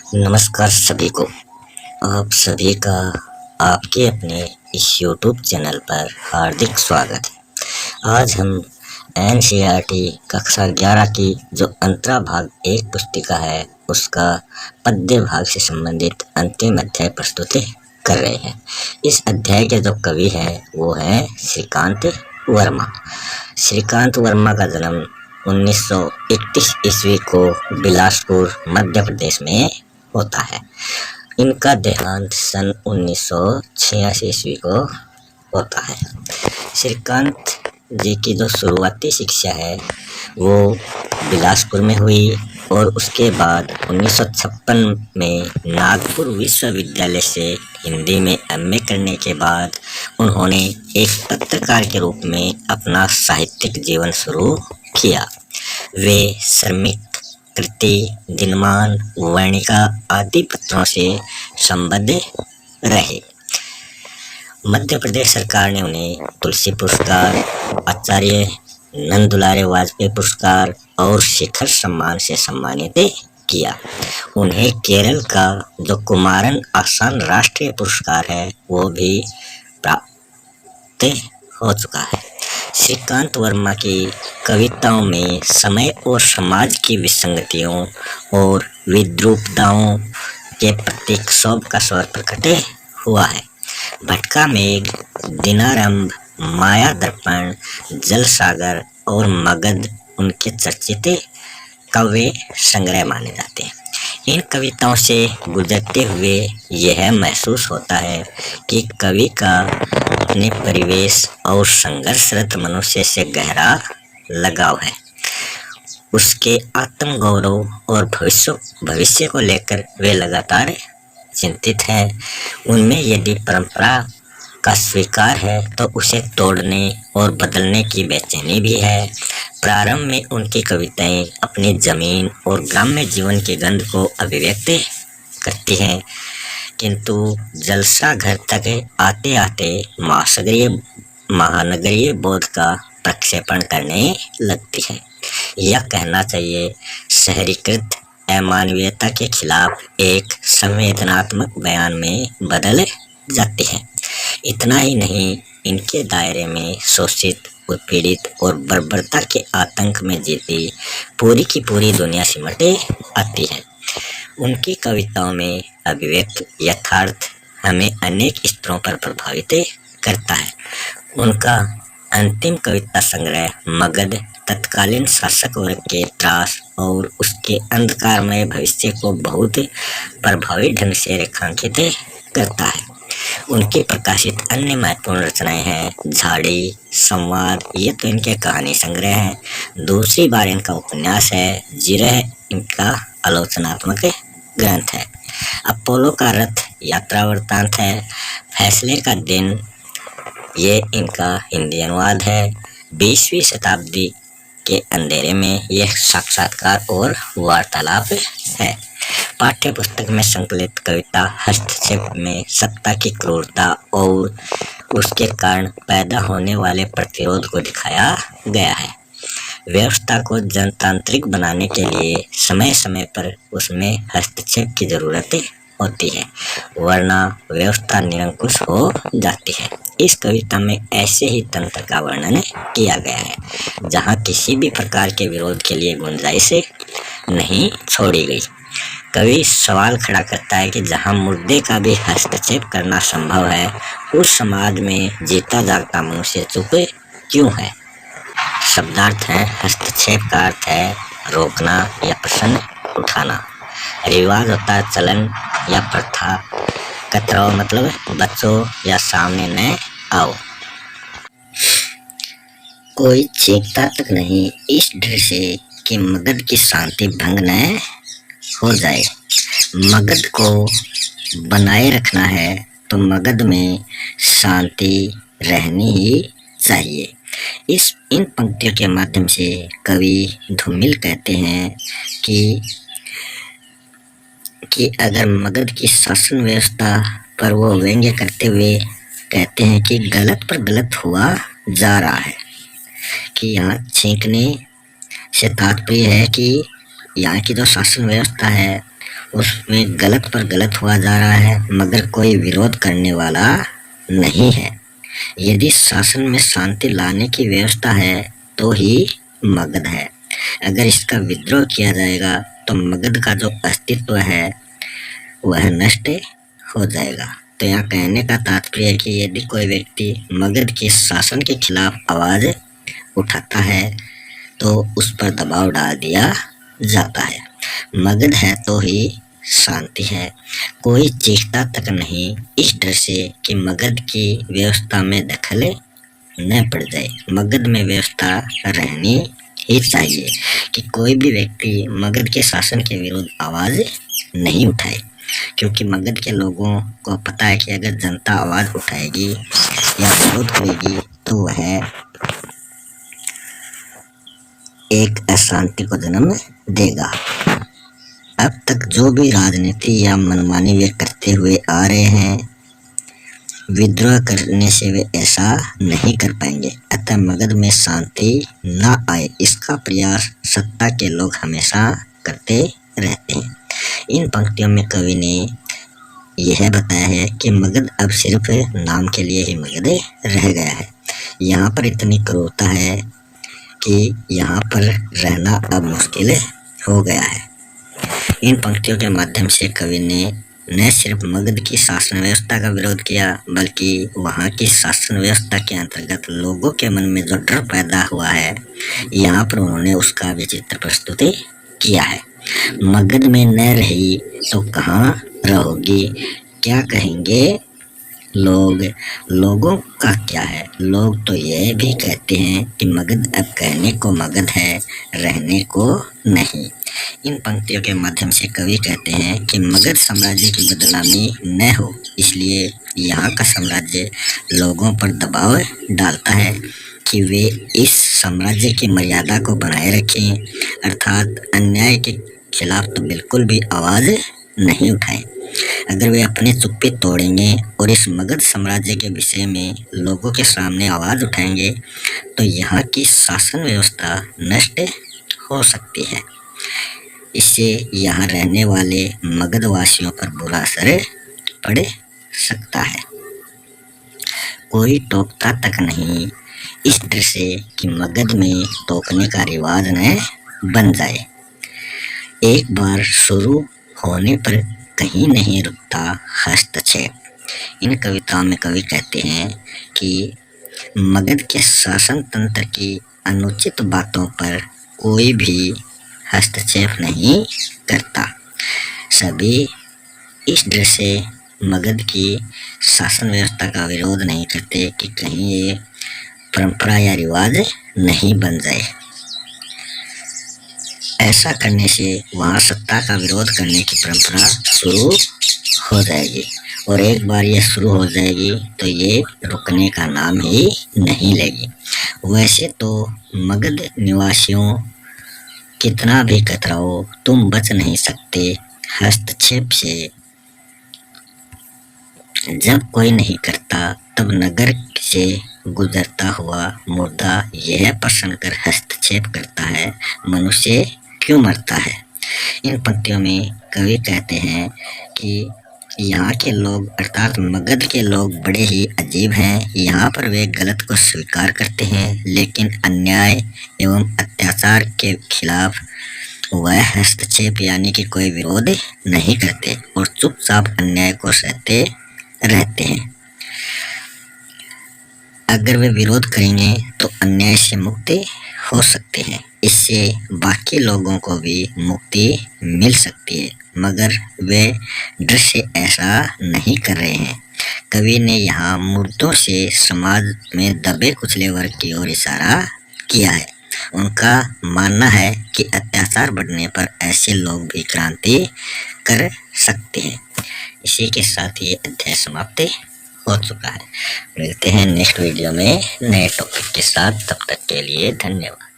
नमस्कार सभी को। आप सभी का आपके अपने इस YouTube चैनल पर हार्दिक स्वागत है। आज हम NCERT कक्षा 11 की जो अंतरा भाग 1 पुस्तिका है उसका पद्य भाग से संबंधित अंतिम अध्याय प्रस्तुत कर रहे हैं। इस अध्याय के जो कवि हैं वो हैं श्रीकांत वर्मा। श्रीकांत वर्मा का जन्म 1931 ईस्वी को बिलासपुर मध्य प्रदेश में होता है। इनका देहांत सन 1986 ईस्वी को होता है। श्रीकांत जी की जो शुरुआती शिक्षा है वो बिलासपुर में हुई और उसके बाद 1956 में नागपुर विश्वविद्यालय से हिंदी में MA करने के बाद उन्होंने एक पत्रकार के रूप में अपना साहित्यिक जीवन शुरू किया। वे श्रमिक, कृति, दिनमान, वर्णिका आदि पत्रों से संबद्ध रहे। मध्य प्रदेश सरकार ने उन्हें तुलसी पुरस्कार, आचार्य नंद दुलारे वाजपेयी पुरस्कार और शिखर सम्मान से सम्मानित किया। उन्हें केरल का जो कुमारन आसान राष्ट्रीय पुरस्कार है वो भी प्राप्त हो चुका है। श्रीकांत वर्मा की कविताओं में समय और समाज की विसंगतियों और विद्रूपताओं के प्रति क्षोभ का स्वर प्रकट हुआ है। भटका मेघ, दिनारंभ, माया दर्पण, जल सागर और मगध उनके चर्चित काव्य संग्रह माने जाते हैं। इन कविताओं से गुजरते हुए यह महसूस होता है कि कवि का अपने परिवेश और संघर्षरत मनुष्य से गहरा लगाव है। उसके आत्मगौरव और भविष्य को लेकर वे लगातार चिंतित हैं। उनमें यदि परंपरा का स्वीकार है तो उसे तोड़ने और बदलने की बेचैनी भी है। प्रारंभ में उनकी कविताएं अपनी जमीन और ग्राम्य जीवन की गंध को अभिव्यक्त करती हैं, किंतु जलसा घर तक आते आते महानगरीय बोध का प्रक्षेपण करने लगती है। यह कहना चाहिए शहरीकृत अमानवीयता के खिलाफ एक संवेदनात्मक बयान में बदल जाती है। इतना ही नहीं, इनके दायरे में शोषित, उत्पीड़ित और बर्बरता के आतंक में जीती पूरी की पूरी दुनिया सिमट आती है। उनकी कविताओं में अभिव्यक्त यथार्थ हमें अनेक स्तरों पर प्रभावित करता है। उनका अंतिम कविता संग्रह मगध तत्कालीन शासक वर्ग के त्रास और उसके अंधकारमय भविष्य को बहुत प्रभावी ढंग से रेखांकित करता है। उनकी प्रकाशित अन्य महत्वपूर्ण रचनाएं हैं झाड़ी, संवाद, ये तो इनके कहानी संग्रह हैं। दूसरी बार इनका उपन्यास है जिरह, इनका आलोचनात्मक ग्रंथ है। अपोलो का रथ यात्रा वृत्तांत है। फैसले का दिन, ये इनका हिंदी अनुवाद है। 20वीं शताब्दी के अंधेरे में यह साक्षात्कार और वार्तालाप है। पाठ्य पुस्तक में संकलित कविता हस्तक्षेप में सत्ता की क्रूरता और उसके कारण पैदा होने वाले प्रतिरोध को दिखाया गया है। व्यवस्था को जनतांत्रिक बनाने के लिए समय समय पर उसमें हस्तक्षेप की जरूरत होती है, वरना व्यवस्था निरंकुश हो जाती है। इस कविता में ऐसे ही तंत्र का वर्णन किया गया है जहाँ किसी भी प्रकार के विरोध के लिए गुंजाइश नहीं छोड़ी गई। कवि सवाल खड़ा करता है कि जहाँ मुद्दे का भी हस्तक्षेप करना संभव है, उस समाज में जीता जागता मनुष्य चुप क्यों है। शब्दार्थ है। हस्तक्षेप का अर्थ है रोकना या प्रश्न उठाना। रिवाज होता है चलन या प्रथा। कतराओ मतलब बच्चों या सामने न आओ। कोई चीखता तक नहीं इस डर से कि मगध की शांति भंग न हो जाए। मगध को बनाए रखना है तो मगध में शांति रहनी ही चाहिए। इन पंक्तियों के माध्यम से कवि धूमिल कहते हैं कि अगर मगध की शासन व्यवस्था पर वो व्यंग्य करते हुए कहते हैं कि गलत पर गलत हुआ जा रहा है, कि यहाँ छींकने से तात्पर्य है कि यहाँ की जो शासन व्यवस्था है उसमें गलत पर गलत हुआ जा रहा है, मगर कोई विरोध करने वाला नहीं है। यदि शासन में शांति लाने की व्यवस्था है तो ही मगध है। अगर इसका विद्रोह किया जाएगा तो मगध का जो अस्तित्व है वह नष्ट हो जाएगा। तो यहाँ कहने का तात्पर्य है कि यदि कोई व्यक्ति मगध के शासन के खिलाफ आवाज उठाता है तो उस पर दबाव डाल दिया जाता है। मगध है तो ही शांति है। कोई चीखता तक नहीं इस डर से कि मगध की व्यवस्था में दखल न पड़ जाए। मगध में व्यवस्था रहनी ही चाहिए कि कोई भी व्यक्ति मगध के शासन के विरुद्ध आवाज नहीं उठाए, क्योंकि मगध के लोगों को पता है कि अगर जनता आवाज उठाएगी या विरोध करेगी तो वह एक अशांति को जन्म देगा। अब तक जो भी राजनीति या मनमानी वे करते हुए आ रहे हैं, विद्रोह करने से वे ऐसा नहीं कर पाएंगे। अतः मगध में शांति न आए इसका प्रयास सत्ता के लोग हमेशा करते रहते हैं। इन पंक्तियों में कवि ने यह बताया है कि मगध अब सिर्फ नाम के लिए ही मगध रह गया है। यहाँ पर इतनी क्रूरता है कि यहाँ पर रहना अब मुश्किल हो गया है। इन पंक्तियों के माध्यम से कवि ने न सिर्फ मगध की शासन व्यवस्था का विरोध किया, बल्कि वहाँ की शासन व्यवस्था के अंतर्गत लोगों के मन में जो डर पैदा हुआ है, यहाँ पर उन्होंने उसका विचित्र प्रस्तुति किया है। मगध में न रही तो कहाँ रहोगी, क्या कहेंगे लोग, लोगों का क्या है। लोग तो यह भी कहते हैं कि मगध अब कहने को मगध है, रहने को नहीं। इन पंक्तियों के माध्यम से कवि कहते हैं कि मगध साम्राज्य की बदनामी न हो, इसलिए यहाँ का साम्राज्य लोगों पर दबाव डालता है कि वे इस साम्राज्य की मर्यादा को बनाए रखें, अर्थात अन्याय के खिलाफ तो बिल्कुल भी आवाज नहीं उठाएं। अगर वे अपने चुप्पी तोड़ेंगे और इस मगध साम्राज्य के विषय में लोगों के सामने आवाज उठाएंगे तो यहाँ की शासन व्यवस्था नष्ट हो सकती है। इससे यहाँ रहने वाले मगध वासियों पर बुरा असर पड़ सकता है। कोई टोकता तक नहीं इस डर से कि मगध में टोकने का रिवाज न बन जाए। एक बार शुरू होने पर कहीं नहीं रुकता हस्तक्षेप। इन कविताओं में कवि कहते हैं कि मगध के शासन तंत्र की अनुचित बातों पर कोई भी हस्तक्षेप नहीं करता। सभी इस डर से मगध की शासन व्यवस्था का विरोध नहीं करते कि कहीं ये परंपरा या रिवाज नहीं बन जाए। ऐसा करने से वहाँ सत्ता का विरोध करने की परंपरा शुरू हो जाएगी, और एक बार ये शुरू हो जाएगी तो ये रुकने का नाम ही नहीं लेगी। वैसे तो मगध निवासियों कितना भी कतराओ, तुम बच नहीं सकते हस्तक्षेप से। जब कोई नहीं करता तब नगर से गुजरता हुआ मुर्दा यह प्रश्न कर हस्तक्षेप करता है, मनुष्य क्यों मरता है। इन पंक्तियों में कवि कहते हैं कि यहाँ के लोग अर्थात मगध के लोग बड़े ही अजीब हैं। यहाँ पर वे गलत को स्वीकार करते हैं, लेकिन अन्याय एवं अत्याचार के खिलाफ वह हस्तक्षेप यानी कि कोई विरोध नहीं करते और चुपचाप अन्याय को सहते रहते हैं। अगर वे विरोध करेंगे तो अन्याय से मुक्ति हो सकते हैं, इससे बाकी लोगों को भी मुक्ति मिल सकती है, मगर वे डर से ऐसा नहीं कर रहे हैं। कवि ने यहाँ मुर्दों से समाज में दबे कुचले वर्ग की ओर इशारा किया है। उनका मानना है कि अत्याचार बढ़ने पर ऐसे लोग भी क्रांति कर सकते हैं। इसी के साथ ये अध्याय समाप्त हो चुका है। मिलते हैं नेक्स्ट वीडियो में नए टॉपिक के साथ, तब तक के लिए धन्यवाद।